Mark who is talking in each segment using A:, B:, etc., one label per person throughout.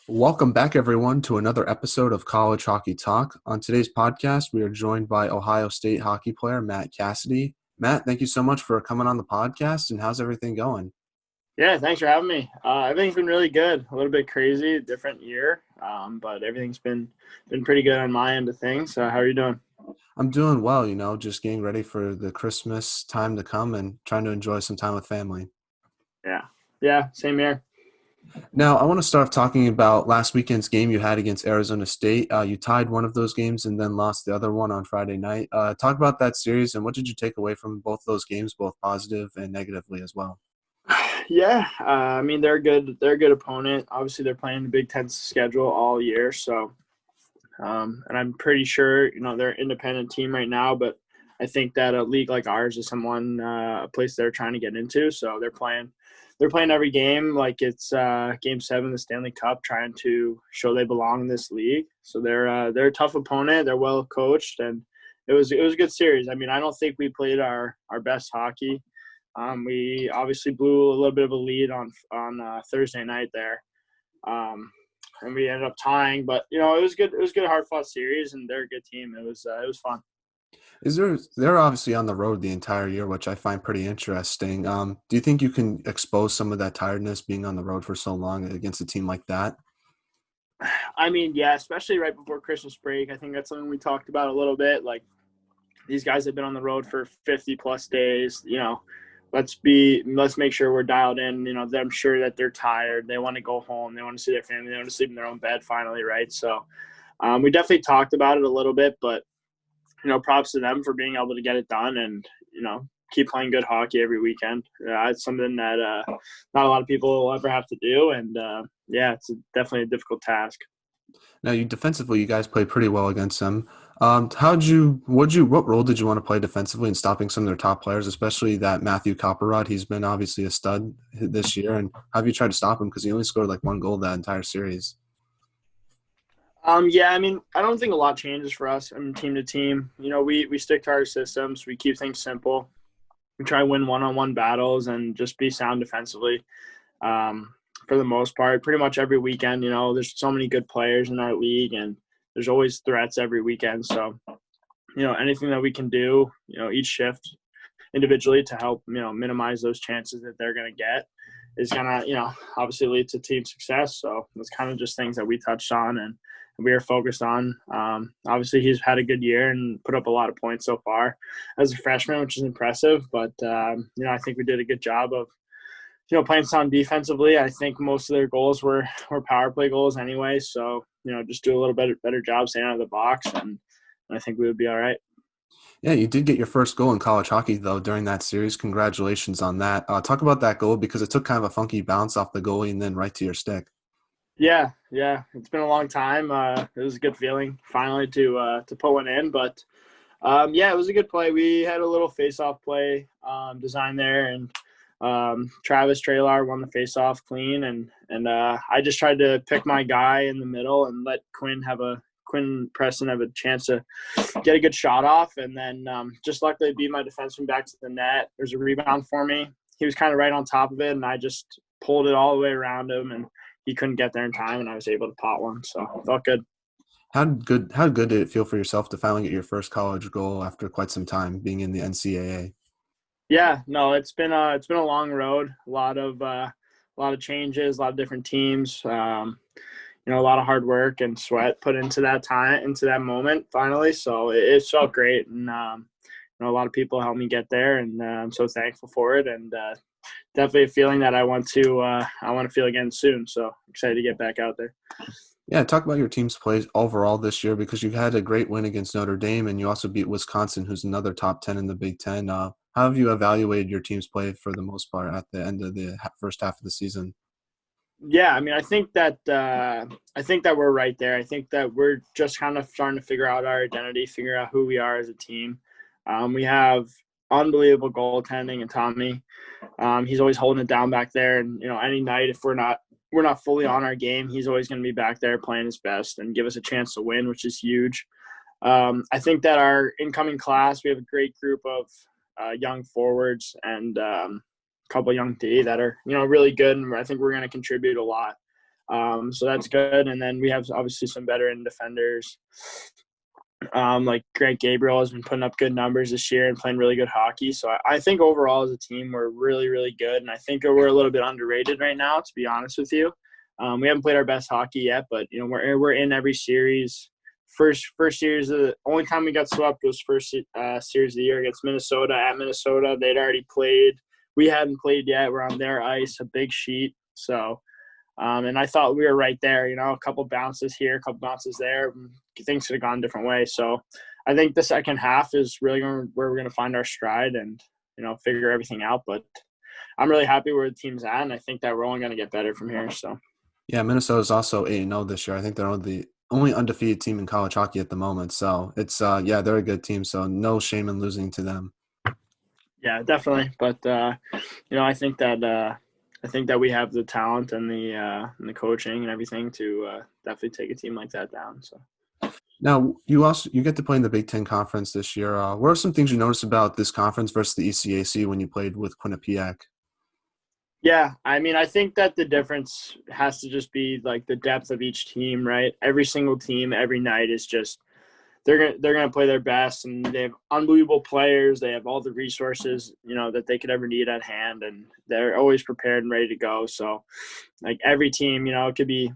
A: Welcome back, everyone, to another episode of College Hockey Talk. On today's podcast, we are joined by Ohio State hockey player Matt Cassidy. Matt, thank you so much for coming on the podcast, and how's everything going?
B: Yeah, thanks for having me. Everything's been really good. A little bit crazy, different year, but everything's been pretty good on my end of things. How are you doing?
A: I'm doing well, just getting ready for the Christmas time to come and trying to enjoy some time with family.
B: Yeah, same here.
A: Now, I want to start off talking about last weekend's game you had against Arizona State. You tied one of those games and then lost the other one on Friday night. Talk about that series and what did you take away from both those games, both positive and negatively as well?
B: Yeah, I mean they're a good opponent. Obviously, they're playing the Big Ten schedule all year, so and I'm pretty sure they're an independent team right now, but I think that a league like ours is a place they're trying to get into. So they're playing every game like it's Game 7 of the Stanley Cup, trying to show they belong in this league. So they're a tough opponent. They're well coached, and it was a good series. I mean, I don't think we played our best hockey. We obviously blew a little bit of a lead on Thursday night there, and we ended up tying. But it was good. It was a good, hard fought series, and they're a good team. It was fun.
A: They're obviously on the road the entire year, which I find pretty interesting. Do you think you can expose some of that tiredness being on the road for so long against a team like that?
B: I mean, yeah, especially right before Christmas break. I think that's something we talked about a little bit. Like, these guys have been on the road for 50 plus days. Let's make sure we're dialed in. I'm sure that they're tired. They want to go home. They want to see their family. They want to sleep in their own bed finally, right? So we definitely talked about it a little bit, but props to them for being able to get it done and keep playing good hockey every weekend. It's something that not a lot of people will ever have to do, and yeah, it's definitely a difficult task.
A: Now, you guys played pretty well against them. What role did you want to play defensively in stopping some of their top players, especially that Matthew Copperrod? He's been obviously a stud this year, and how have you tried to stop him because he only scored like one goal that entire series?
B: Yeah, I mean, I don't think a lot changes for us. I mean, team to team, we stick to our systems. We keep things simple. We try to win one-on-one battles and just be sound defensively. For the most part, pretty much every weekend, there's so many good players in our league, and there's always threats every weekend. So, anything that we can do, each shift individually to help, minimize those chances that they're going to get is going to, obviously lead to team success. So that's kind of just things that we touched on and we are focused on. Obviously, he's had a good year and put up a lot of points so far as a freshman, which is impressive. But, I think we did a good job of, playing sound defensively. I think most of their goals were power play goals anyway. So, just do a little bit better job staying out of the box, and I think we would be all right.
A: Yeah, you did get your first goal in college hockey, though, during that series. Congratulations on that. Talk about that goal because it took kind of a funky bounce off the goalie and then right to your stick.
B: Yeah. It's been a long time. It was a good feeling finally to put one in. But, yeah, it was a good play. We had a little face-off play design there, and Travis Traylor won the face-off clean. And I just tried to pick my guy in the middle and let Quinn Preston have a chance to get a good shot off, and then just luckily beat my defenseman back to the net. There's a rebound for me. He was kind of right on top of it, and I just pulled it all the way around him, and he couldn't get there in time, and I was able to pot one. So it felt good.
A: How good did it feel for yourself to finally get your first college goal after quite some time being in the NCAA?
B: Yeah, no, it's been a long road. A lot of changes, a lot of different teams. A lot of hard work and sweat put into that moment finally. So it felt great. And, a lot of people helped me get there, and I'm so thankful for it. And definitely a feeling that I want to feel again soon. So excited to get back out there.
A: Yeah, talk about your team's play overall this year because you've had a great win against Notre Dame and you also beat Wisconsin, who's another top 10 in the Big Ten. How have you evaluated your team's play for the most part at the end of the first half of the season?
B: Yeah, I mean, I think that we're right there. I think that we're just kind of starting to figure out our identity, figure out who we are as a team. We have unbelievable goaltending and Tommy. He's always holding it down back there, and any night if we're not fully on our game, he's always going to be back there playing his best and give us a chance to win, which is huge. I think that our incoming class, we have a great group of young forwards and couple young D that are really good, and I think we're going to contribute a lot. So that's good. And then we have obviously some veteran defenders. Like Greg Gabriel has been putting up good numbers this year and playing really good hockey. So I think overall as a team, we're really, really good. And I think we're a little bit underrated right now, to be honest with you. We haven't played our best hockey yet, but we're in every series. First series, the only time we got swept was first series of the year against Minnesota at Minnesota. They'd already played. We hadn't played yet. We're on their ice, a big sheet. So and I thought we were right there, a couple bounces here, a couple bounces there. Things could have gone a different way. So I think the second half is really where we're going to find our stride and, figure everything out. But I'm really happy where the team's at, and I think that we're only going to get better from here. So
A: Yeah, Minnesota is also 8-0 this year. I think they're the only undefeated team in college hockey at the moment. So it's they're a good team. So no shame in losing to them.
B: yeah, definitely. But I think that we have the talent and the coaching and everything to definitely take a team like that down. So.
A: Now you get to play in the Big Ten Conference this year. What are some things you noticed about this conference versus the ECAC when you played with Quinnipiac?
B: Yeah, I think that the difference has to just be like the depth of each team, right? Every single team, every night is just they're gonna play their best, and they have unbelievable players. They have all the resources that they could ever need at hand, and they're always prepared and ready to go. So, like every team, it could be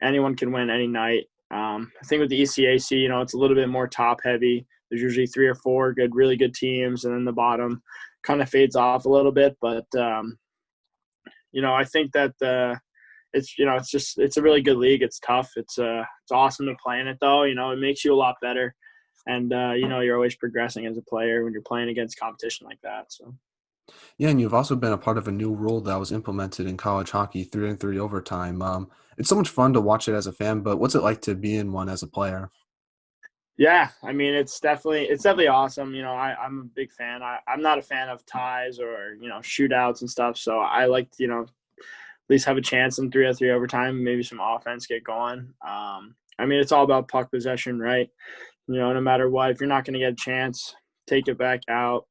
B: anyone can win any night. I think with the ECAC, it's a little bit more top heavy. There's usually 3 or 4 really good teams, and then the bottom kind of fades off a little bit. But I think that it's a really good league. It's tough. It's awesome to play in it though. It makes you a lot better, and you're always progressing as a player when you're playing against competition like that. So.
A: Yeah, and you've also been a part of a new rule that was implemented in college hockey, 3-on-3 overtime. It's so much fun to watch it as a fan, but what's it like to be in one as a player?
B: Yeah, it's definitely awesome. I'm a big fan. I'm not a fan of ties or shootouts and stuff. So I like to at least have a chance in 3-on-3 overtime. Maybe some offense get going. It's all about puck possession, right? No matter what, if you're not going to get a chance, take it back out.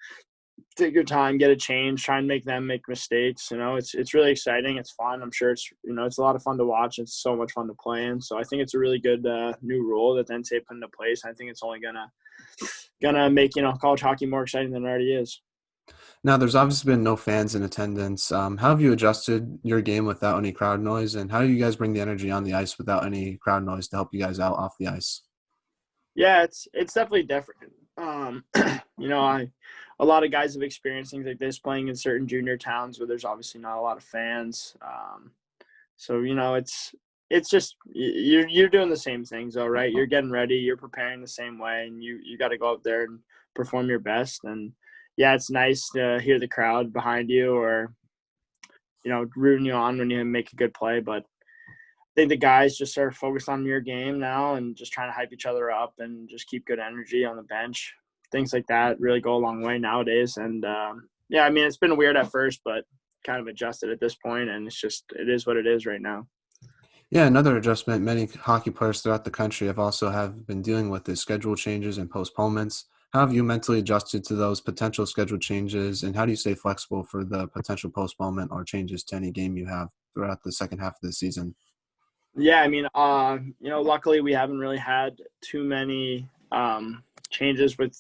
B: Take your time, get a change, try and make them make mistakes. It's really exciting. It's fun. I'm sure it's a lot of fun to watch. It's so much fun to play in. So I think it's a really good new rule that the NCAA put into place. I think it's only gonna make college hockey more exciting than it already is.
A: Now, there's obviously been no fans in attendance. How have you adjusted your game without any crowd noise, and how do you guys bring the energy on the ice without any crowd noise to help you guys out off the ice?
B: Yeah, it's definitely different. A lot of guys have experienced things like this playing in certain junior towns where there's obviously not a lot of fans. So it's just you're doing the same things though, right? You're getting ready, you're preparing the same way, and you got to go out there and perform your best. And yeah, it's nice to hear the crowd behind you or rooting you on when you make a good play, but I think the guys just are focused on your game now and just trying to hype each other up and just keep good energy on the bench. Things like that really go a long way nowadays. And it's been weird at first, but kind of adjusted at this point, and it is what it is right now.
A: Yeah, another adjustment many hockey players throughout the country have been dealing with is schedule changes and postponements. How have you mentally adjusted to those potential schedule changes, and how do you stay flexible for the potential postponement or changes to any game you have throughout the second half of the season?
B: Yeah, luckily we haven't really had too many changes with,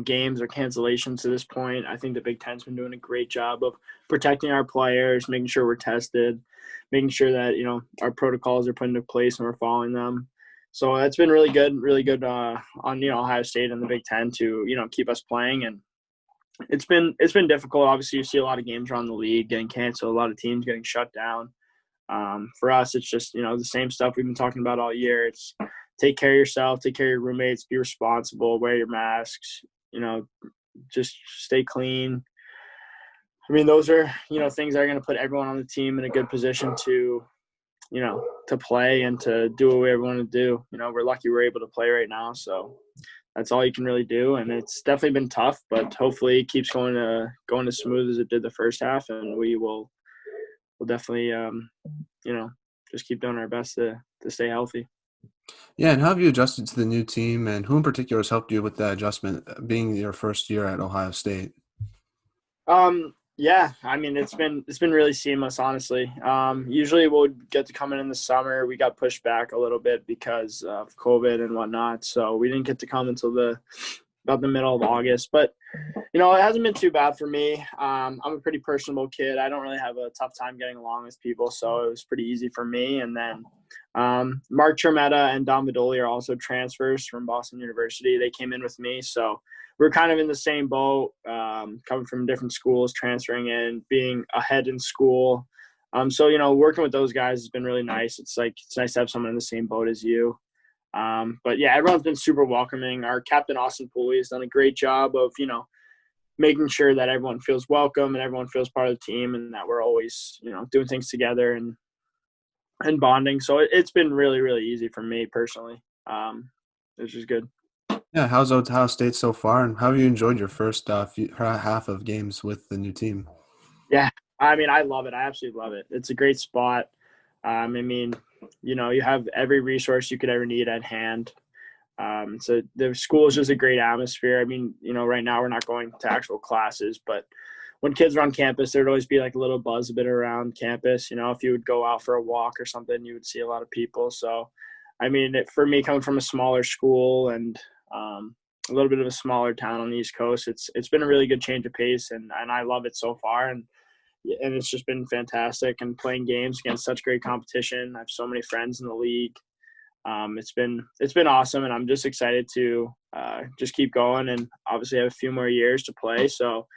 B: games or cancellations to this point. I think the Big Ten's been doing a great job of protecting our players, making sure we're tested, making sure that, our protocols are put into place and we're following them. So that's been really good on, Ohio State and the Big Ten to, keep us playing. And it's been difficult. Obviously, you see a lot of games around the league getting canceled, a lot of teams getting shut down. For us, it's just, the same stuff we've been talking about all year. It's take care of yourself, take care of your roommates, be responsible, wear your masks, just stay clean. Those are, things that are going to put everyone on the team in a good position to, to play and to do what we ever want to do. We're lucky we're able to play right now. So that's all you can really do. And it's definitely been tough, but hopefully it keeps going as smooth as it did the first half. And we'll definitely, just keep doing our best to stay healthy.
A: Yeah, and how have you adjusted to the new team, and who in particular has helped you with that adjustment, being your first year at Ohio State?
B: Yeah, I mean it's been really seamless, honestly. Usually we'll get to come in the summer. We got pushed back a little bit because of COVID and whatnot, so we didn't get to come until about the middle of August. But it hasn't been too bad for me. I'm a pretty personable kid. I don't really have a tough time getting along with people, so it was pretty easy for me. And then Mark Termetta and Don Vidoli are also transfers from Boston University. They came in with me, so we're kind of in the same boat, coming from different schools, transferring in, being ahead in school. So working with those guys has been really nice. It's nice to have someone in the same boat as you. But yeah, everyone's been super welcoming. Our captain Austin Pooley has done a great job of making sure that everyone feels welcome and everyone feels part of the team, and that we're always doing things together and bonding. So it's been really, really easy for me personally, which is good.
A: Yeah, how's Ohio State so far, and how have you enjoyed your first half of games with the new team?
B: Yeah, I mean, I love it. I absolutely love it. It's a great spot. I mean, you have every resource you could ever need at hand. So the school is just a great atmosphere. I mean, right now we're not going to actual classes, but when kids are on campus, there'd always be like a little buzz a bit around campus. If you would go out for a walk or something, you would see a lot of people. So, I mean, for me, coming from a smaller school and a little bit of a smaller town on the East Coast, it's been a really good change of pace, and I love it so far. And it's just been fantastic. And playing games against such great competition. I have so many friends in the league. It's been awesome, and I'm just excited to just keep going, and obviously have a few more years to play. So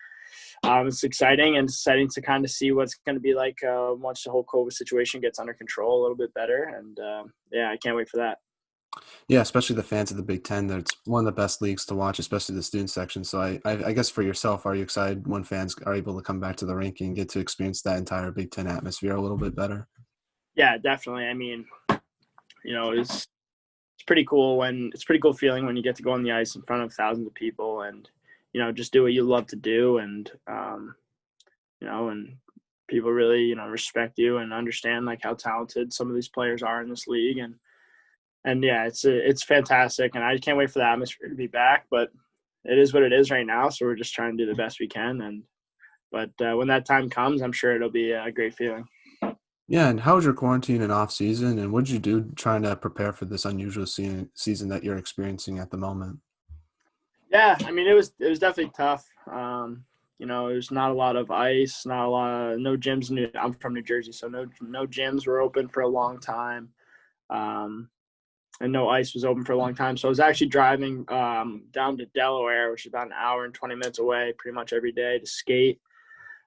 B: it's exciting, and exciting to kind of see what's going to be like once the whole COVID situation gets under control a little bit better. And yeah, I can't wait for that.
A: Yeah, especially the fans of the Big Ten. That's one of the best leagues to watch, especially the student section. So I guess for yourself, are you excited when fans are able to come back to the rink and get to experience that entire Big Ten atmosphere a little bit better?
B: Yeah, definitely. I mean, it's pretty cool it's pretty cool feeling when you get to go on the ice in front of thousands of people and just do what you love to do, and and people really respect you and understand like how talented some of these players are in this league. And yeah, it's fantastic, and I can't wait for the atmosphere to be back. But it is what it is right now, so we're just trying to do the best we can. But when that time comes, I'm sure it'll be a great feeling.
A: Yeah, and how was your quarantine and off season, and what did you do trying to prepare for this unusual season that you're experiencing at the moment?
B: Yeah, I mean it was definitely tough. There's not a lot of ice, not a lot of no gyms. I'm from New Jersey, so no gyms were open for a long time. Um, and no ice was open for a long time. So I was actually driving down to Delaware, which is about an hour and 20 minutes away, pretty much every day to skate.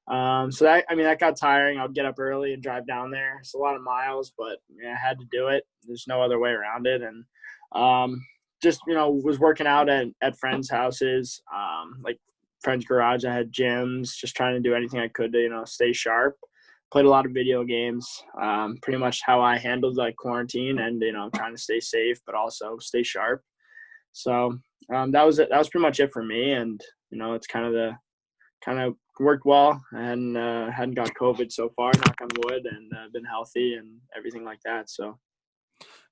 B: So that got tiring. I would get up early and drive down there. It's a lot of miles, but yeah, I had to do it. There's no other way around it. And just was working out at friends' houses, like friends' garage. I had gyms, just trying to do anything I could to stay sharp. Played a lot of video games. Pretty much how I handled like quarantine, and trying to stay safe but also stay sharp. So that was it. That was pretty much it for me. And it's kind of worked well, and hadn't got COVID so far, knock on wood, and been healthy and everything like that. So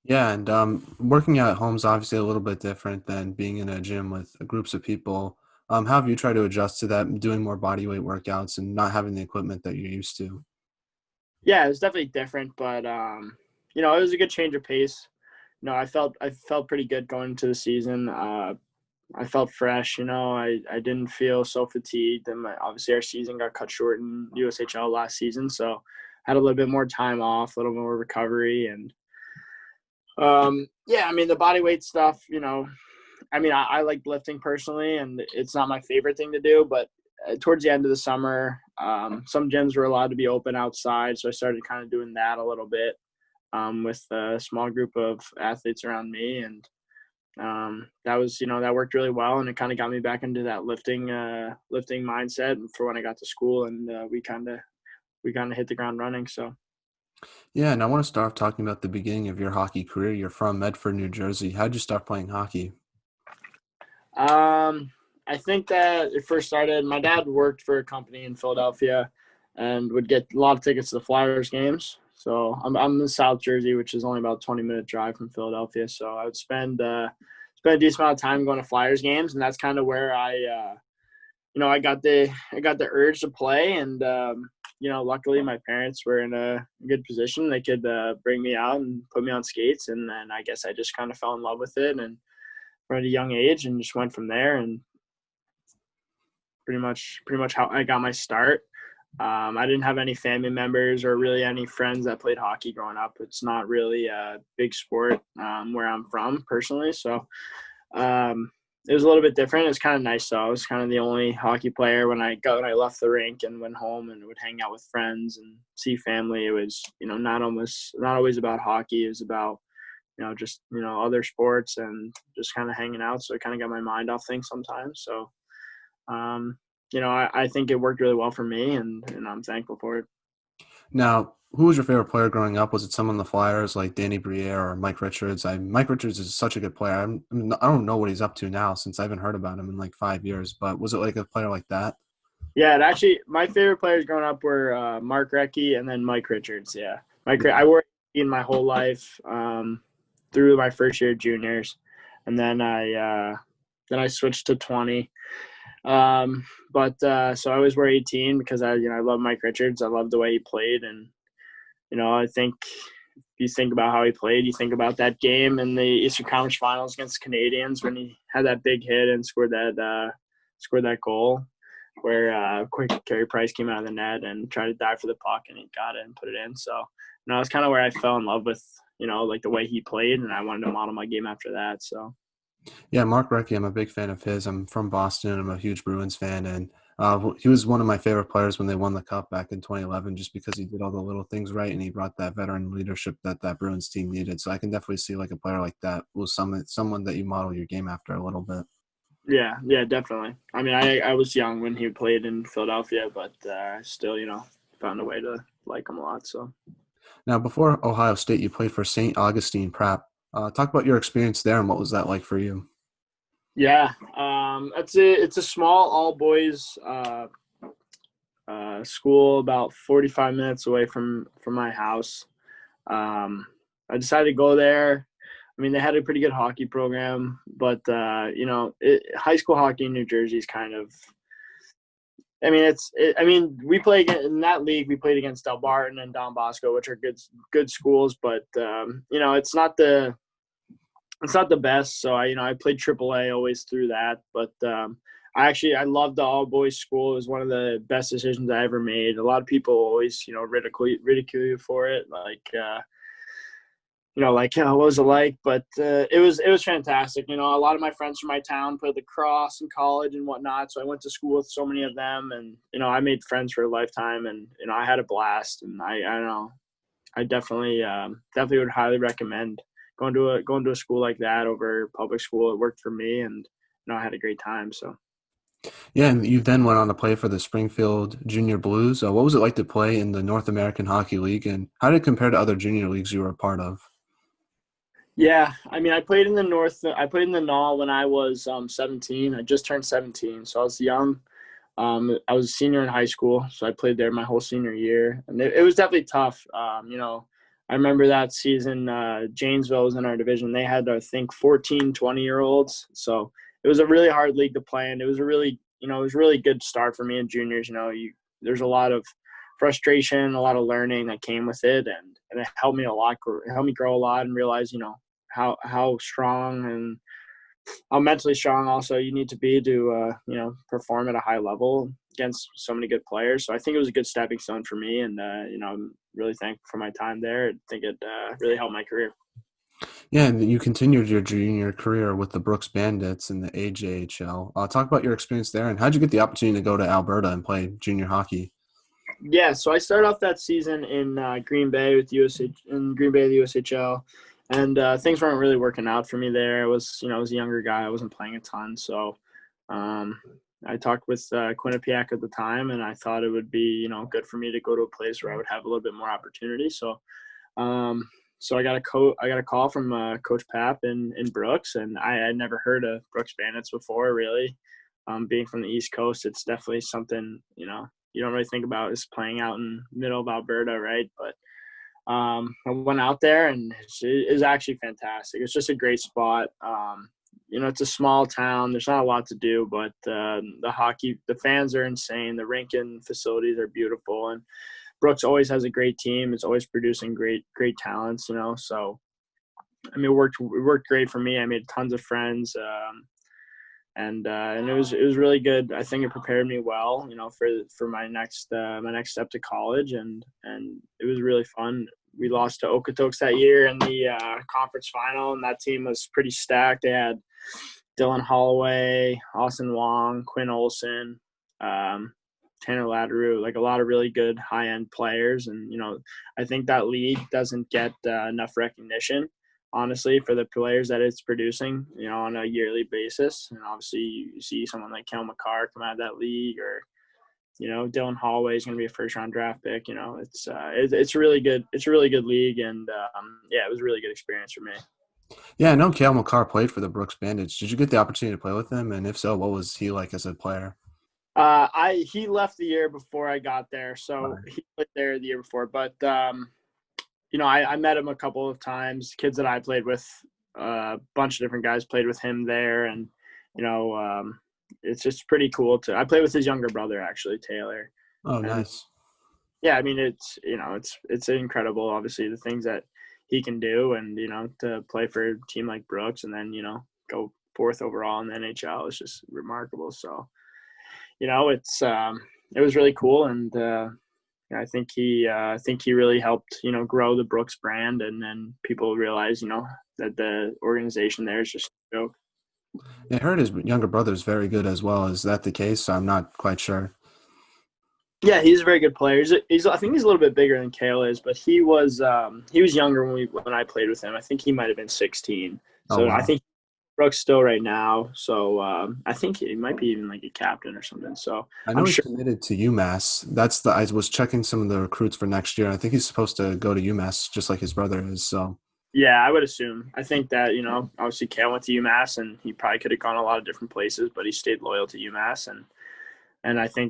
A: Yeah, and working out at home is obviously a little bit different than being in a gym with groups of people. How have you tried to adjust to that, doing more body weight workouts and not having the equipment that you're used to?
B: yeah, it was definitely different, but it was a good change of pace. I felt pretty good going into the season. I felt fresh. I didn't feel so fatigued. And obviously our season got cut short in USHL last season, so had a little bit more time off, a little more recovery. And yeah, I mean the body weight stuff. I mean I like lifting personally, and it's not my favorite thing to do, but towards the end of the summer, some gyms were allowed to be open outside, so I started kind of doing that a little bit with a small group of athletes around me. And that was that worked really well, and it kind of got me back into that lifting mindset for when I got to school. And we kind of hit the ground running. So
A: Yeah, and I want to start off talking about the beginning of your hockey career. You're from Medford, New Jersey. How'd you start playing hockey?
B: I think that it first started, my dad worked for a company in Philadelphia and would get a lot of tickets to the Flyers games. So I'm in South Jersey, which is only about a 20-minute drive from Philadelphia. So I would spend a decent amount of time going to Flyers games, and that's kind of where I got the urge to play, and luckily my parents were in a good position. They could bring me out and put me on skates, and then I guess I just kind of fell in love with it, and from a young age, and just went from there. And pretty much how I got my start. I didn't have any family members or really any friends that played hockey growing up. It's not really a big sport where I'm from personally, so it was a little bit different. It's kind of nice though. I was kind of the only hockey player when I left the rink and went home and would hang out with friends and see family. It was not always about hockey. It was about just other sports and just kind of hanging out. So it kind of got my mind off things sometimes. So I think it worked really well for me, and I'm thankful for it.
A: Now, who was your favorite player growing up? Was it someone on the Flyers like Danny Briere or Mike Richards? Mike Richards is such a good player. I don't know what he's up to now since I haven't heard about him in like 5 years. But was it like a player like that?
B: Yeah, my favorite players growing up were Mark Recchi and then Mike Richards. Yeah, I wore in my whole life through my first year of juniors, and then I switched to 20. So I always wear 18 because I love Mike Richards. I love the way he played, and I think if you think about how he played, you think about that game in the Eastern Conference Finals against the Canadians when he had that big hit and scored that goal where quick Carey Price came out of the net and tried to dive for the puck, and he got it and put it in. So that's kind of where I fell in love with like the way he played, and I wanted to model my game after that. So.
A: Yeah, Mark Recchi, I'm a big fan of his. I'm from Boston. I'm a huge Bruins fan, and he was one of my favorite players when they won the Cup back in 2011, just because he did all the little things right and he brought that veteran leadership that Bruins team needed. So I can definitely see like a player like that was someone that you model your game after a little bit.
B: Yeah, definitely. I mean, I was young when he played in Philadelphia, but I still, found a way to like him a lot. So.
A: Now, before Ohio State, you played for St. Augustine Prep. Talk about your experience there and what was that like for you?
B: Yeah, it's a small all boys school about 45 minutes away from my house. I decided to go there. I mean, they had a pretty good hockey program, but high school hockey in New Jersey is kind of. I mean, we play in that league. We played against Del Barton and Don Bosco, which are good schools, but it's not the best. So I played AAA always through that, but I loved the all boys school. It was one of the best decisions I ever made. A lot of people always ridicule you for it, what was it like? But it was fantastic. A lot of my friends from my town played lacrosse in college and whatnot. So I went to school with so many of them, and I made friends for a lifetime, and I had a blast. And I don't know, I definitely would highly recommend going to a school like that over public school. It worked for me, and I had a great time. So.
A: Yeah, and you then went on to play for the Springfield Junior Blues. What was it like to play in the North American Hockey League, and how did it compare to other junior leagues you were a part of?
B: Yeah, I mean, I played in the North. I played in the NOL when I was 17. I just turned 17, so I was young. I was a senior in high school, so I played there my whole senior year, and it was definitely tough. I remember that season. Janesville was in our division. They had, I think, 14, 20-year-olds, so it was a really hard league to play in. It was a really, good start for me in juniors. There's a lot of frustration, a lot of learning that came with it, and it helped me a lot. It helped me grow a lot and realize, how strong and how mentally strong also you need to be to perform at a high level against so many good players. So I think it was a good stepping stone for me, and I'm really thankful for my time there. I think it really helped my career.
A: Yeah, and you continued your junior career with the Brooks Bandits in the AJHL. Talk about your experience there, and how'd you get the opportunity to go to Alberta and play junior hockey?
B: Yeah, so I started off that season in Green Bay with Green Bay, the USHL, and things weren't really working out for me there. I was a younger guy. I wasn't playing a ton, so I talked with Quinnipiac at the time, and I thought it would be good for me to go to a place where I would have a little bit more opportunity. So, I got a call from Coach Papp in Brooks, and I had never heard of Brooks Bandits before, really. Being from the East Coast, it's definitely something you don't really think about is playing out in the middle of Alberta, right? But I went out there, and it was actually fantastic. It's just a great spot. it's a small town. There's not a lot to do, but the fans are insane. The rink and facilities are beautiful, and Brooks always has a great team. It's always producing great talents. So I mean, it worked great for me. I made tons of friends, and it was really good. I think it prepared me well, for my next step to college, and it was really fun. We lost to Okotoks that year in the conference final, and that team was pretty stacked. They had Dylan Holloway, Austin Wong, Quinn Olson, Tanner Laderoux, like a lot of really good high-end players. And, I think that league doesn't get enough recognition, honestly, for the players that it's producing, on a yearly basis. And obviously you see someone like Kel McCarr come out of that league, or, Dylan Holloway is going to be a first-round draft pick. It's a really good league, and it was a really good experience for me.
A: Yeah, I know Cale McCarr played for the Brooks Bandits. Did you get the opportunity to play with him? And if so, what was he like as a player?
B: He left the year before I got there, so
A: Right.
B: he played there the year before. But I met him a couple of times. Kids that I played with, a bunch of different guys played with him there, and it's just pretty cool I played with his younger brother, actually, Taylor.
A: Oh,
B: And
A: nice.
B: yeah, I mean, it's incredible, obviously, the things that he can do, and to play for a team like Brooks, and then go fourth overall in the NHL is just remarkable. So it was really cool, and I think he really helped grow the Brooks brand, and then people realize that the organization there is just a joke.
A: I heard his younger brother is very good as well. Is that the case? I'm not quite sure.
B: Yeah, he's a very good player. I think he's a little bit bigger than Kale is, but he was younger when I played with him. I think he might have been 16.
A: Oh,
B: So I
A: wow.
B: think Brooks still right now. So I think he might be even like a captain or something. So
A: I know
B: I'm
A: he's
B: sure.
A: committed to UMass. I was checking some of the recruits for next year. I think he's supposed to go to UMass just like his brother is. So
B: Yeah, I would assume. I think that obviously Kale went to UMass, and he probably could have gone a lot of different places, but he stayed loyal to UMass, and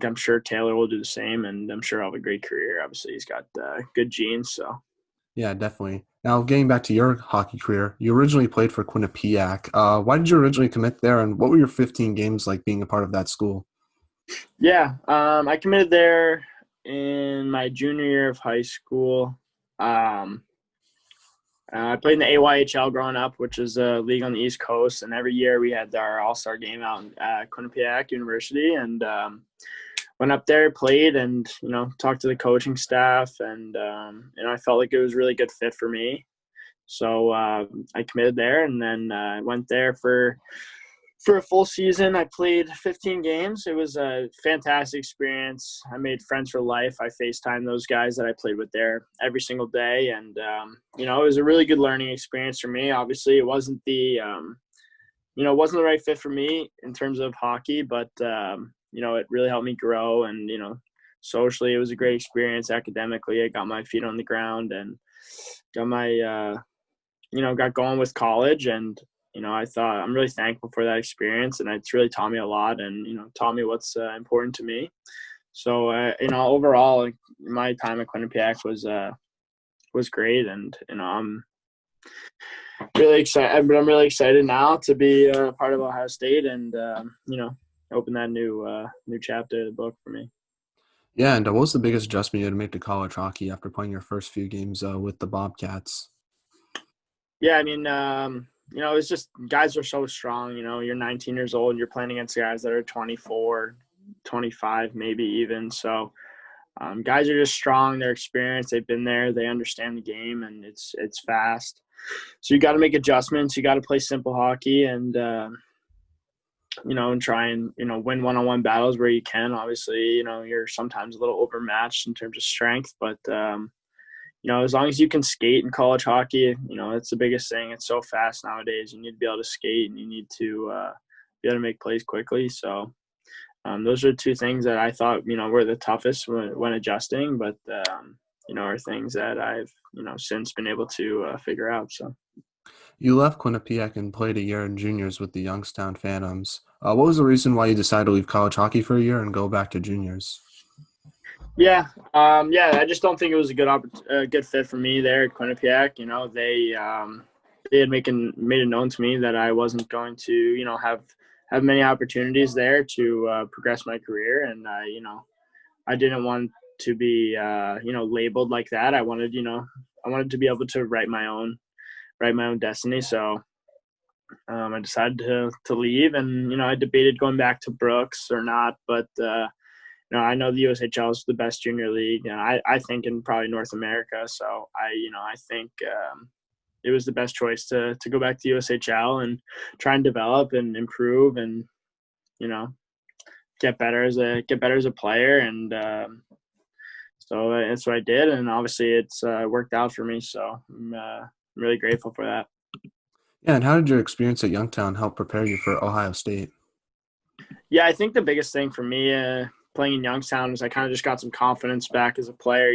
B: I'm sure Taylor will do the same, and I'm sure he'll have a great career. Obviously, he's got good genes. So
A: yeah, definitely. Now, getting back to your hockey career, you originally played for Quinnipiac. Why did you originally commit there, and what were your 15 games like being a part of that school?
B: yeah, I committed there in my junior year of high school. Um, I played in the AYHL growing up, which is a league on the East Coast, and every year we had our All-Star game out at Quinnipiac University, and went up there, played, and talked to the coaching staff, and I felt like it was a really good fit for me. So I committed there, and then I went there for a full season. I played 15 games. It was a fantastic experience. I made friends for life. I FaceTime those guys that I played with there every single day, and it was a really good learning experience for me. Obviously, it wasn't the right fit for me in terms of hockey, but it really helped me grow, and socially, it was a great experience. Academically, I got my feet on the ground and got got going with college, and I thought I'm really thankful for that experience, and it's really taught me a lot, and taught me what's important to me. So overall, like, my time at Quinnipiac was great, and I'm really excited. But I'm really excited now to be part of Ohio State, and open that new chapter of the book for me.
A: Yeah, and what was the biggest adjustment you had to make to college hockey after playing your first few games with the Bobcats?
B: Yeah, I mean, it's just guys are so strong. You're 19 years old, and you're playing against guys that are 24, 25, maybe even. So guys are just strong. They're experienced. They've been there. They understand the game, and it's fast. So you got to make adjustments. You got to play simple hockey, and and try and win one-on-one battles where you can. Obviously, you're sometimes a little overmatched in terms of strength, but as long as you can skate in college hockey, it's the biggest thing. It's so fast nowadays. You need to be able to skate, and you need to be able to make plays quickly. So those are two things that I thought, were the toughest when adjusting, but, are things that I've, since been able to figure out. So.
A: You left Quinnipiac and played a year in juniors with the Youngstown Phantoms. What was the reason why you decided to leave college hockey for a year and go back to juniors?
B: Yeah. I just don't think it was a good fit for me there at Quinnipiac. they had made it known to me that I wasn't going to, have many opportunities there to progress my career. And I didn't want to be, labeled like that. I wanted to be able to write my own destiny. So I decided to leave, and I debated going back to Brooks or not, but I know the USHL is the best junior league, and I think in probably North America. So I think it was the best choice to go back to USHL and try and develop and improve, and get better as a player. And so that's what I did, and obviously it's worked out for me. So I'm really grateful for that.
A: Yeah, and how did your experience at Youngtown help prepare you for Ohio State?
B: Yeah, I think the biggest thing for me playing in Youngstown is I kind of just got some confidence back as a player.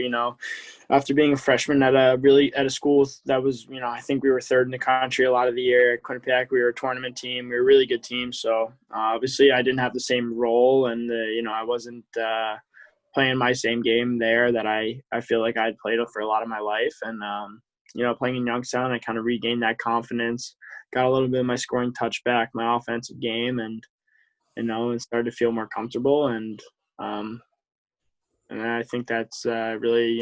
B: After being a freshman at a school that was, I think we were third in the country a lot of the year. At Quinnipiac, we were a tournament team. We were a really good team. So obviously, I didn't have the same role, and I wasn't playing my same game there that I feel like I'd played for a lot of my life. And playing in Youngstown, I kind of regained that confidence, got a little bit of my scoring touch back, my offensive game, and and started to feel more comfortable. And I think that's really,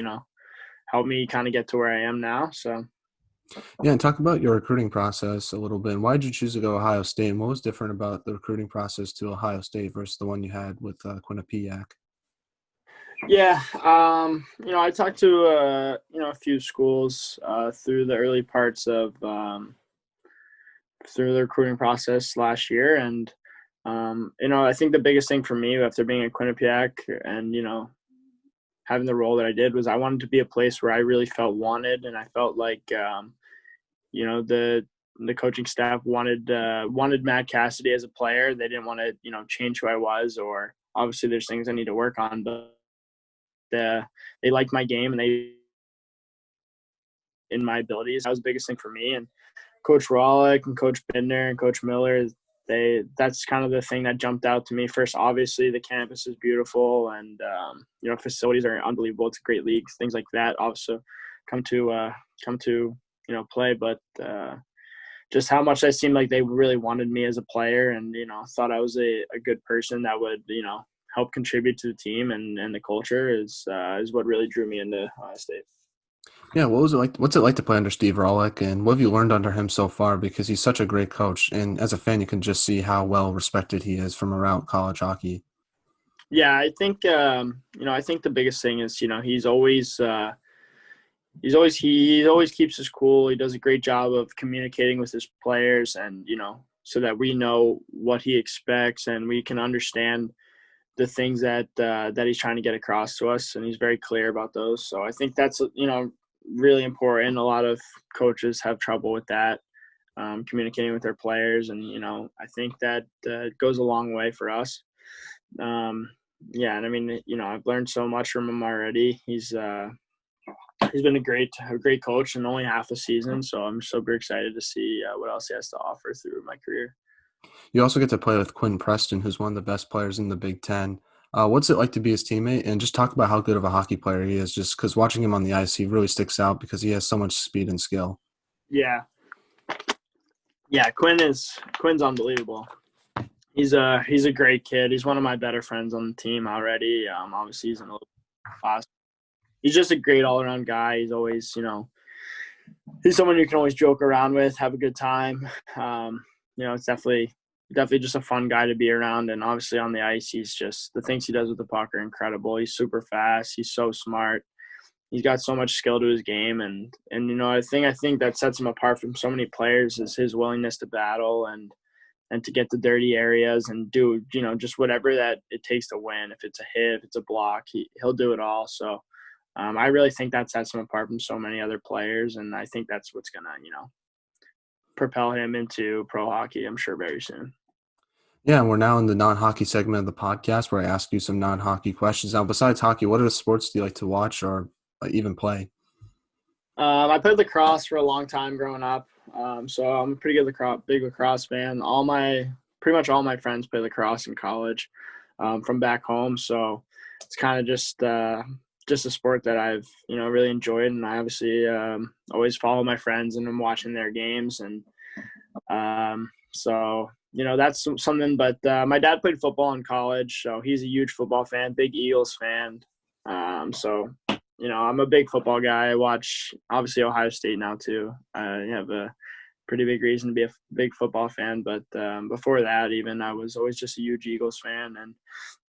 B: helped me kind of get to where I am now. So.
A: Yeah, and talk about your recruiting process a little bit. And why did you choose to go Ohio State? And what was different about the recruiting process to Ohio State versus the one you had with Quinnipiac?
B: Yeah, I talked to a few schools through the early parts of through the recruiting process last year, and I think the biggest thing for me after being at Quinnipiac and having the role that I did was I wanted to be a place where I really felt wanted, and I felt like the coaching staff wanted Matt Cassidy as a player. They didn't want to change who I was, or obviously there's things I need to work on, but they liked my game and they in my abilities. That was the biggest thing for me. And Coach Rolick and Coach Bindner and Coach Miller, that's kind of the thing that jumped out to me. First, obviously the campus is beautiful, and facilities are unbelievable. It's a great league. Things like that also come to play, but just how much I seemed like they really wanted me as a player, and thought I was a good person that would help contribute to the team and the culture is what really drew me into Ohio State.
A: Yeah, what was it like? What's it like to play under Steve Rolick, and what have you learned under him so far? Because he's such a great coach, and as a fan, you can just see how well respected he is from around college hockey.
B: Yeah, I think I think the biggest thing is he always keeps us cool. He does a great job of communicating with his players, and so that we know what he expects and we can understand the things that he's trying to get across to us, and he's very clear about those. So I think that's really important. A lot of coaches have trouble with that, communicating with their players, and I think that goes a long way for us. And I mean, I've learned so much from him already. He's been a great coach in only half a season, so I'm super excited to see what else he has to offer through my career.
A: You also get to play with Quinn Preston, who's one of the best players in the Big Ten. What's it like to be his teammate? And just talk about how good of a hockey player he is, just because watching him on the ice, he really sticks out because he has so much speed and skill.
B: Yeah. Yeah, Quinn's unbelievable. He's a great kid. He's one of my better friends on the team already. Obviously he's in a little class. He's just a great all-around guy. He's always, he's someone you can always joke around with, have a good time. It's definitely just a fun guy to be around. And obviously on the ice, he's just the things he does with the puck are incredible. He's super fast. He's so smart. He's got so much skill to his game. And I think that sets him apart from so many players is his willingness to battle and to get the dirty areas and do, just whatever that it takes to win. If it's a hit, if it's a block, he'll do it all. So I really think that sets him apart from so many other players. And I think that's what's going to, propel him into pro hockey, I'm sure, very soon.
A: Yeah, and we're now in the non-hockey segment of the podcast where I ask you some non-hockey questions. Now, besides hockey, what other sports do you like to watch or even play?
B: I played lacrosse for a long time growing up, so I'm a pretty good big lacrosse fan. Pretty much all my friends play lacrosse in college from back home, so it's kind of just just a sport that I've really enjoyed, and I obviously always follow my friends and I'm watching their games, and so that's something. But my dad played football in college, so he's a huge football fan, big Eagles fan. So I'm a big football guy. I watch obviously Ohio State now too. I have a pretty big reason to be a big football fan. But before that, even I was always just a huge Eagles fan, and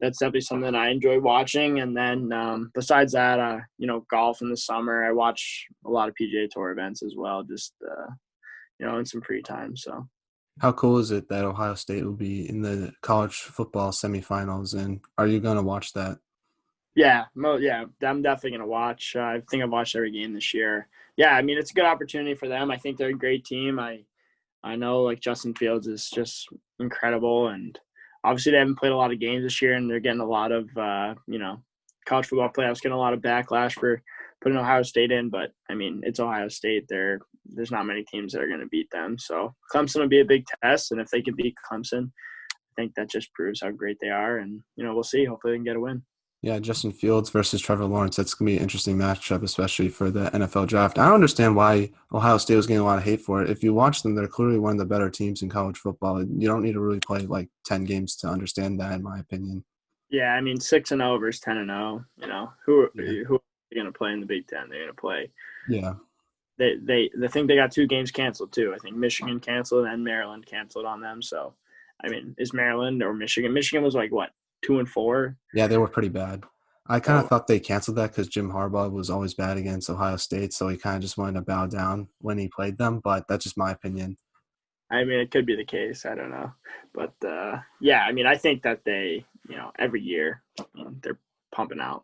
B: that's definitely something I enjoy watching. And then besides that, golf in the summer, I watch a lot of PGA Tour events as well, just in some free time. So.
A: How cool is it that Ohio State will be in the college football semifinals, and are you going to watch that?
B: Yeah, I'm definitely gonna watch. I think I've watched every game this year. Yeah, I mean it's a good opportunity for them. I think they're a great team. I know like Justin Fields is just incredible, and obviously they haven't played a lot of games this year, and they're getting a lot of college football playoffs getting a lot of backlash for putting Ohio State in. But I mean it's Ohio State. There's not many teams that are going to beat them. So Clemson will be a big test, and if they can beat Clemson, I think that just proves how great they are. And we'll see. Hopefully they can get a win.
A: Yeah, Justin Fields versus Trevor Lawrence. That's going to be an interesting matchup, especially for the NFL draft. I don't understand why Ohio State was getting a lot of hate for it. If you watch them, they're clearly one of the better teams in college football. You don't need to really play like 10 games to understand that, in my opinion.
B: Yeah, I mean 6-0 versus 10-0. Who are
A: Yeah.
B: they going to play in the Big Ten? They're going to play.
A: Yeah.
B: They think they got 2 games canceled too. I think Michigan canceled and Maryland canceled on them. So, I mean, is Maryland or Michigan? Michigan was like what 2-4.
A: Yeah, they were pretty bad. I kind of
B: So
A: thought they canceled that because Jim Harbaugh was always bad against Ohio State, so he kind of just wanted to bow down when he played them. But that's just my opinion.
B: I mean, it could be the case. I don't know, but yeah, I mean, I think that they every year they're pumping out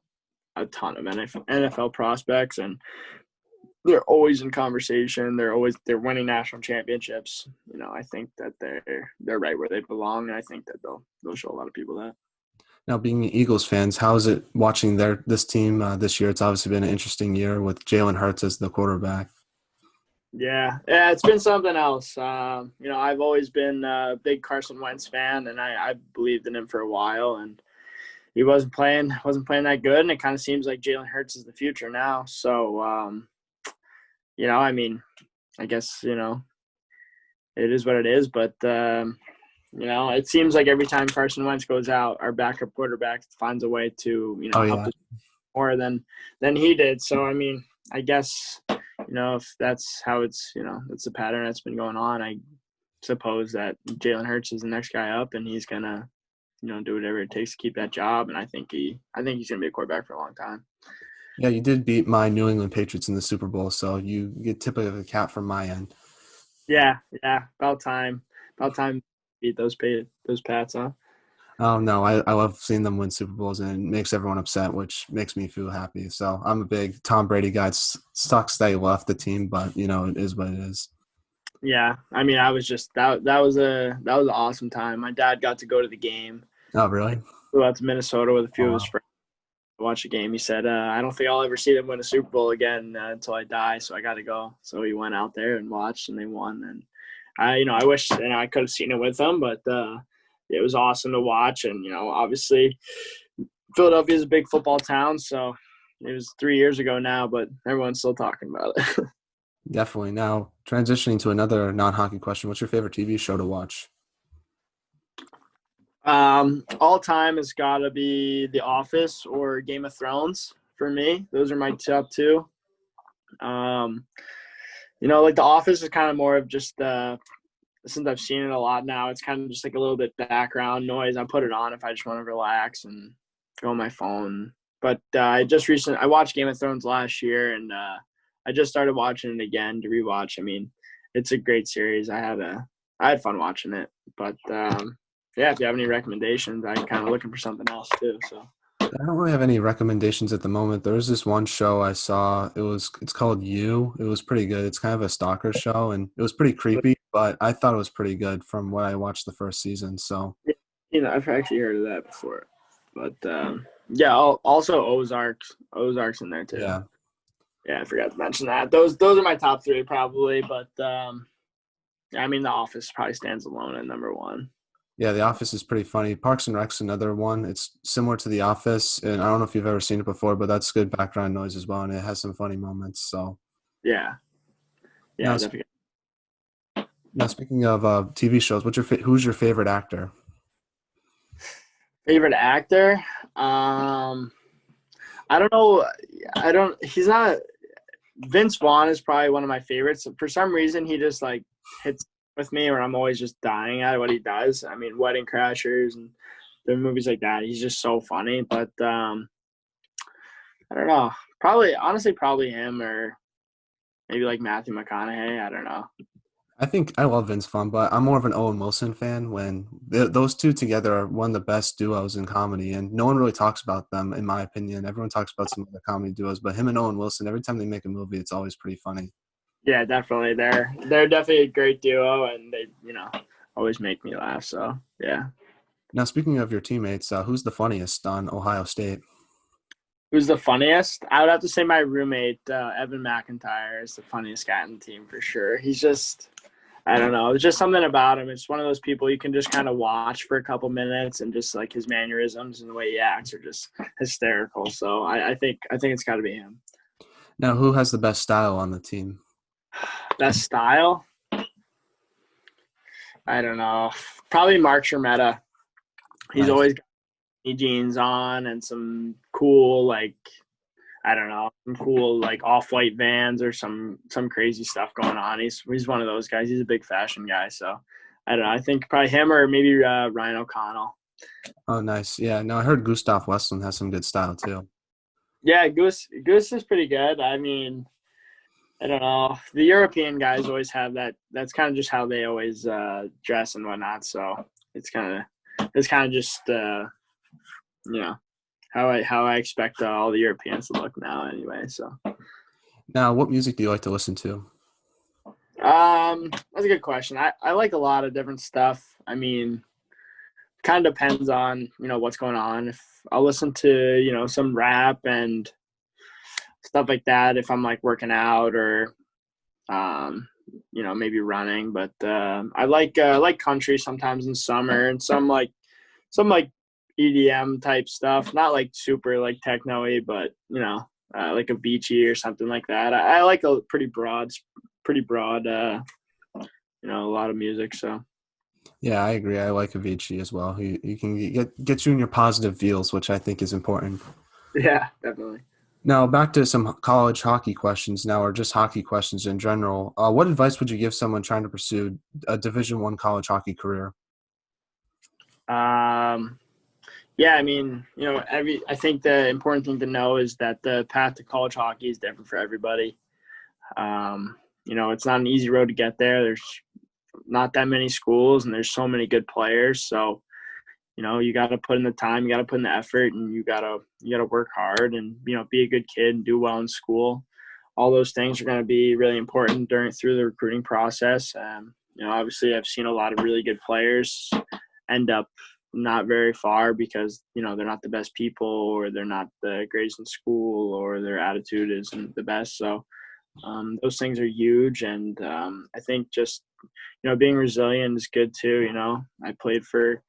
B: a ton of NFL prospects, and they're always in conversation. They're winning national championships. I think that they're right where they belong, and I think that they'll show a lot of people that.
A: Now, being Eagles fans, how is it watching this team this year? It's obviously been an interesting year with Jalen Hurts as the quarterback.
B: Yeah, it's been something else. I've always been a big Carson Wentz fan, and I believed in him for a while, and he wasn't playing that good, and it kind of seems like Jalen Hurts is the future now. So, I mean, I guess it is what it is, but it seems like every time Carson Wentz goes out, our backup quarterback finds a way to
A: Oh,
B: help
A: yeah.
B: us more than he did. So, I mean, I guess if that's how it's that's the pattern that's been going on. I suppose that Jalen Hurts is the next guy up, and he's gonna do whatever it takes to keep that job. And I think he's gonna be a quarterback for a long time.
A: Yeah, you did beat my New England Patriots in the Super Bowl, so you get tip of the cap from my end.
B: Yeah, about time. About time to beat those Pats, huh?
A: Oh, no, I love seeing them win Super Bowls, and it makes everyone upset, which makes me feel happy. So I'm a big Tom Brady guy. It sucks that he left the team, but, it is what it is.
B: Yeah, I mean, I was just that was an awesome time. My dad got to go to the game.
A: Oh, really?
B: Flew out to Minnesota with a
A: Oh,
B: few of his
A: wow.
B: friends to watch the game. He said, "I don't think I'll ever see them win a Super Bowl again until I die, so I got to go." So he went out there and watched, and they won. And I wish I could have seen it with them, but it was awesome to watch. And obviously, Philadelphia is a big football town, so it was 3 years ago now, but everyone's still talking about it.
A: Definitely. Now, transitioning to another non-hockey question, what's your favorite TV show to watch?
B: All time has got to be The Office or Game of Thrones for me. Those are my top 2. Like The Office is kind of more of just since I've seen it a lot now, it's kind of just like a little bit background noise. I put it on if I just want to relax and go on my phone. But I watched Game of Thrones last year, and I just started watching it again to rewatch. I mean, it's a great series. I had fun watching it. But yeah, if you have any recommendations, I'm kind of looking for something else too. So.
A: I don't really have any recommendations at the moment. There was this one show I saw. It's called You. It was pretty good. It's kind of a stalker show, and it was pretty creepy, but I thought it was pretty good from what I watched the first season. So
B: I've actually heard of that before, but yeah. Also Ozark's in there too.
A: yeah,
B: Yeah, I forgot to mention that. Those are my top 3 probably, but I mean, The Office probably stands alone at number 1.
A: Yeah, The Office is pretty funny. Parks and Rec's another one. It's similar to The Office, and I don't know if you've ever seen it before, but that's good background noise as well, and it has some funny moments. So
B: Yeah,
A: now,
B: yeah, definitely.
A: now speaking of TV shows, who's your favorite actor?
B: Favorite actor? I don't know. I don't. He's not. Vince Vaughn is probably one of my favorites. For some reason, he just like hits with me, or I'm always just dying at what he does. I mean, Wedding Crashers and the movies like that. He's just so funny. But I don't know. Probably, honestly, probably him or maybe like Matthew McConaughey. I don't know.
A: I think I love Vince Vaughn, but I'm more of an Owen Wilson fan. When those two together are one of the best duos in comedy, and no one really talks about them, in my opinion. Everyone talks about some of the comedy duos, but him and Owen Wilson, every time they make a movie, it's always pretty funny.
B: Yeah, definitely. They're definitely a great duo, and they always make me laugh. So yeah.
A: Now, speaking of your teammates, who's the funniest on Ohio State?
B: Who's the funniest? I would have to say my roommate, Evan McIntyre, is the funniest guy on the team for sure. He's just, I don't know. It's just something about him. It's one of those people you can just kind of watch for a couple minutes and just like his mannerisms and the way he acts are just hysterical. So I think it's got to be him.
A: Now, who has the best style on the team?
B: Best style? I don't know. Probably Mark Shermetta. He's
A: Nice.
B: always got jeans on and some cool like I don't know, some cool like off-white Vans or some crazy stuff going on. He's one of those guys. He's a big fashion guy, so I don't know. I think probably him or maybe Ryan O'Connell.
A: Oh, nice. Yeah. No, I heard Gustav Westland has some good style too.
B: Yeah, Goose is pretty good. I mean, I don't know. The European guys always have that. That's kind of just how they always dress and whatnot. So it's kind of just you know how I expect all the Europeans to look now anyway. So
A: Now, what music do you like to listen to?
B: that's a good question. I like a lot of different stuff. I mean, kind of depends on what's going on. If I'll listen to some rap and stuff like that if I'm like working out or maybe running. But I like country sometimes in summer and some EDM type stuff. Not like super like techno-y, but like a beachy or something like that. I like a pretty broad a lot of music. So
A: Yeah, I agree. I like Avicii as well. He can get you in your positive feels, which I think is important.
B: yeah, definitely.
A: Now, back to some college hockey questions now, or just hockey questions in general. What advice would you give someone trying to pursue a Division I college hockey career?
B: Um, yeah, I mean, I think the important thing to know is that the path to college hockey is different for everybody. It's not an easy road to get there. There's not that many schools, and there's so many good players. So, you got to put in the time, you got to put in the effort, and you got to work hard, and be a good kid and do well in school. All those things are going to be really important through the recruiting process. Obviously, I've seen a lot of really good players end up not very far because they're not the best people or they're not the greatest in school or their attitude isn't the best. So those things are huge, and I think just being resilient is good too. I played for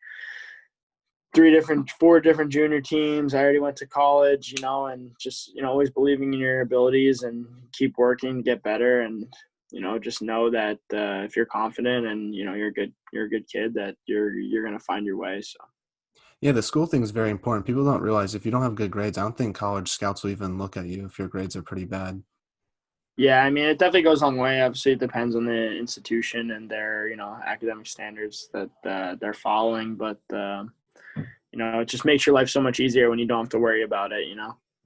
B: four different junior teams. I already went to college, and just always believing in your abilities and keep working to get better, and just know that if you're confident and you're a good kid, that you're gonna find your way. So
A: Yeah, the school thing is very important. People don't realize if you don't have good grades, I don't think college scouts will even look at you if your grades are pretty bad.
B: yeah, I mean, it definitely goes a long way. Obviously, it depends on the institution and their academic standards that they're following, but it just makes your life so much easier when you don't have to worry about it.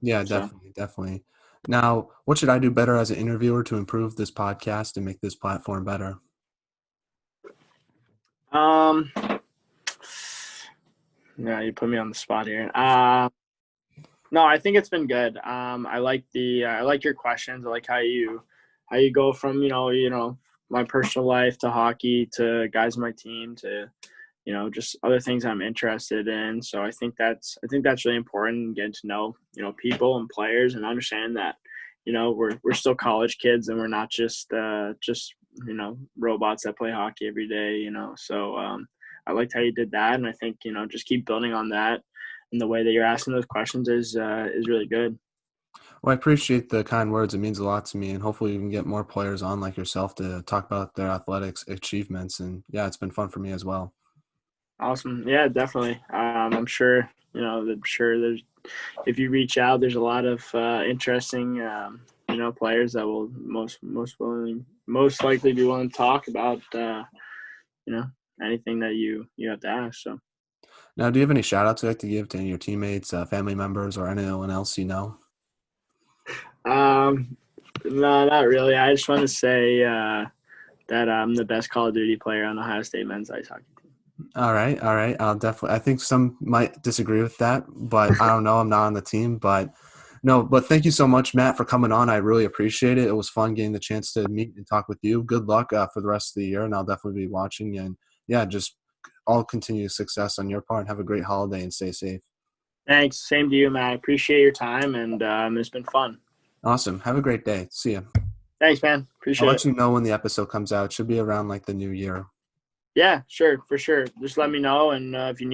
A: Yeah,
B: So
A: definitely, definitely. Now, what should I do better as an interviewer to improve this podcast and make this platform better?
B: um yeah, you put me on the spot here. No, I think it's been good. I like your questions. I like how you go from my personal life to hockey to guys on my team to just other things I'm interested in. So I think that's really important, getting to know people and players and understand that we're still college kids and we're not just robots that play hockey every day. So I liked how you did that, and I think just keep building on that. And the way that you're asking those questions is really good.
A: Well, I appreciate the kind words. It means a lot to me, and hopefully we can get more players on like yourself to talk about their athletics achievements. And yeah, it's been fun for me as well.
B: Awesome. Yeah, definitely. I'm sure, there's, if you reach out, there's a lot of interesting, players that will most likely be willing to talk about, you know, anything that you have to ask. So,
A: Now, do you have any shout outs you'd like to give to any of your teammates, family members, or anyone else you know?
B: um, no, not really. I just want to say that I'm the best Call of Duty player on Ohio State men's ice hockey team.
A: All right, all right. I'll definitely. I think some might disagree with that, but I don't know. I'm not on the team, but no. But thank you so much, Matt, for coming on. I really appreciate it. It was fun getting the chance to meet and talk with you. Good luck for the rest of the year, and I'll definitely be watching. And yeah, just all continued success on your part. Have a great holiday and stay safe.
B: Thanks. Same to you, Matt. I appreciate your time, and it's been fun.
A: Awesome. Have a great day. See you.
B: Thanks, man.
A: I'll
B: Appreciate
A: let
B: it.
A: you know when the episode comes out. It should be around like the new year.
B: Yeah, sure, for sure. Just let me know, and if you need